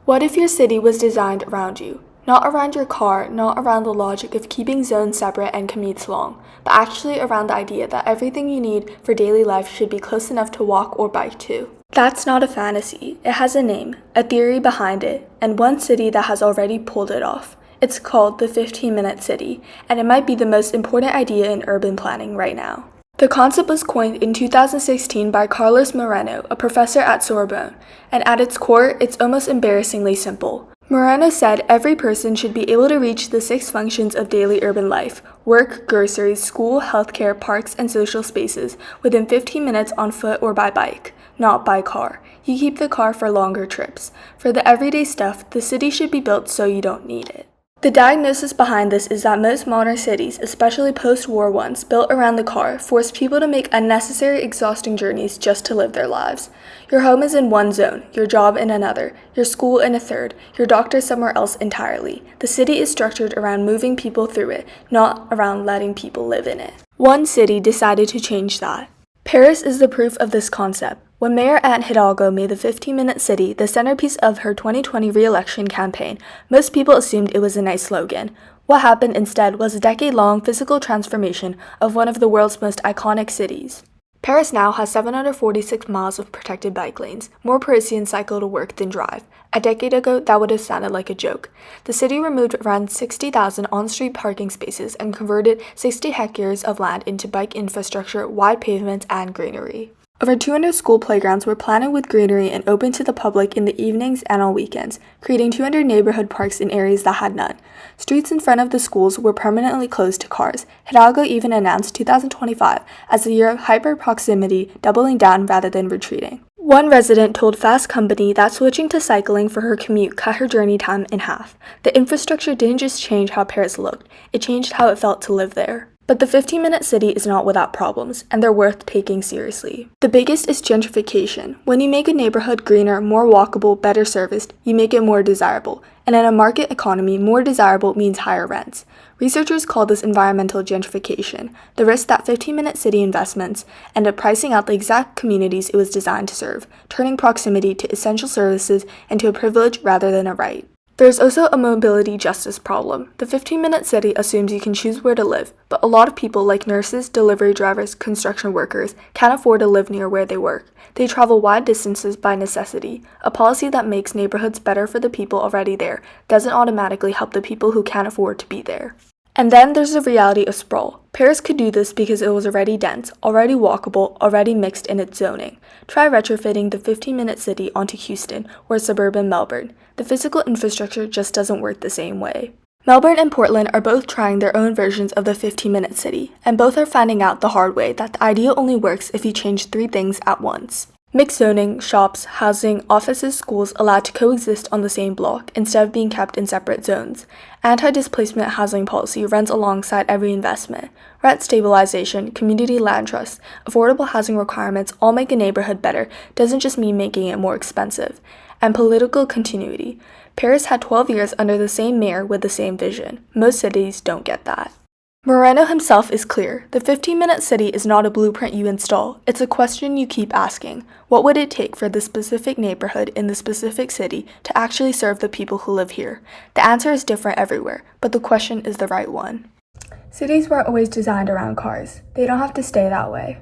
What if your city was designed around you? Not around your car, not around the logic of keeping zones separate and commutes long, but actually around the idea that everything you need for daily life should be close enough to walk or bike to. That's not a fantasy. It has a name, a theory behind it, and one city that has already pulled it off. It's called the 15-minute city, and it might be the most important idea in urban planning right now. The concept was coined in 2016 by Carlos Moreno, a professor at Sorbonne, and at its core, it's almost embarrassingly simple. Moreno said every person should be able to reach the 6 functions of daily urban life: work, groceries, school, healthcare, parks, and social spaces within 15 minutes on foot or by bike, not by car. You keep the car for longer trips. For the everyday stuff, the city should be built so you don't need it. The diagnosis behind this is that most modern cities, especially post-war ones, built around the car, force people to make unnecessary, exhausting journeys just to live their lives. Your home is in one zone, your job in another, your school in a third, your doctor somewhere else entirely. The city is structured around moving people through it, not around letting people live in it. One city decided to change that. Paris is the proof of this concept. When Mayor Anne Hidalgo made the 15-minute city the centerpiece of her 2020 re-election campaign, most people assumed it was a nice slogan. What happened instead was a decade-long physical transformation of one of the world's most iconic cities. Paris now has 746 miles of protected bike lanes, more Parisians cycle to work than drive. A decade ago, that would have sounded like a joke. The city removed around 60,000 on-street parking spaces and converted 60 hectares of land into bike infrastructure, wide pavements, and greenery. Over 200 school playgrounds were planted with greenery and open to the public in the evenings and on weekends, creating 200 neighborhood parks in areas that had none. Streets in front of the schools were permanently closed to cars. Hidalgo even announced 2025 as the year of hyper-proximity, doubling down rather than retreating. One resident told Fast Company that switching to cycling for her commute cut her journey time in half. The infrastructure didn't just change how Paris looked, it changed how it felt to live there. But the 15-minute city is not without problems, and they're worth taking seriously. The biggest is gentrification. When you make a neighborhood greener, more walkable, better serviced, you make it more desirable. And in a market economy, more desirable means higher rents. Researchers call this environmental gentrification, the risk that 15-minute city investments end up pricing out the exact communities it was designed to serve, turning proximity to essential services into a privilege rather than a right. There's also a mobility justice problem. The 15-minute city assumes you can choose where to live, but a lot of people like nurses, delivery drivers, construction workers can't afford to live near where they work. They travel wide distances by necessity. A policy that makes neighborhoods better for the people already there doesn't automatically help the people who can't afford to be there. And then there's the reality of sprawl. Paris could do this because it was already dense, already walkable, already mixed in its zoning. Try retrofitting the 15-minute city onto Houston or suburban Melbourne. The physical infrastructure just doesn't work the same way. Melbourne and Portland are both trying their own versions of the 15-minute city, and both are finding out the hard way that the idea only works if you change 3 things at once. Mixed zoning, shops, housing, offices, schools allowed to coexist on the same block instead of being kept in separate zones. Anti-displacement housing policy runs alongside every investment. Rent stabilization, community land trusts, affordable housing requirements all make a neighborhood better doesn't just mean making it more expensive. And political continuity. Paris had 12 years under the same mayor with the same vision. Most cities don't get that. Moreno himself is clear. The 15-minute city is not a blueprint you install. It's a question you keep asking. What would it take for the specific neighborhood in the specific city to actually serve the people who live here? The answer is different everywhere, but the question is the right one. Cities weren't always designed around cars. They don't have to stay that way.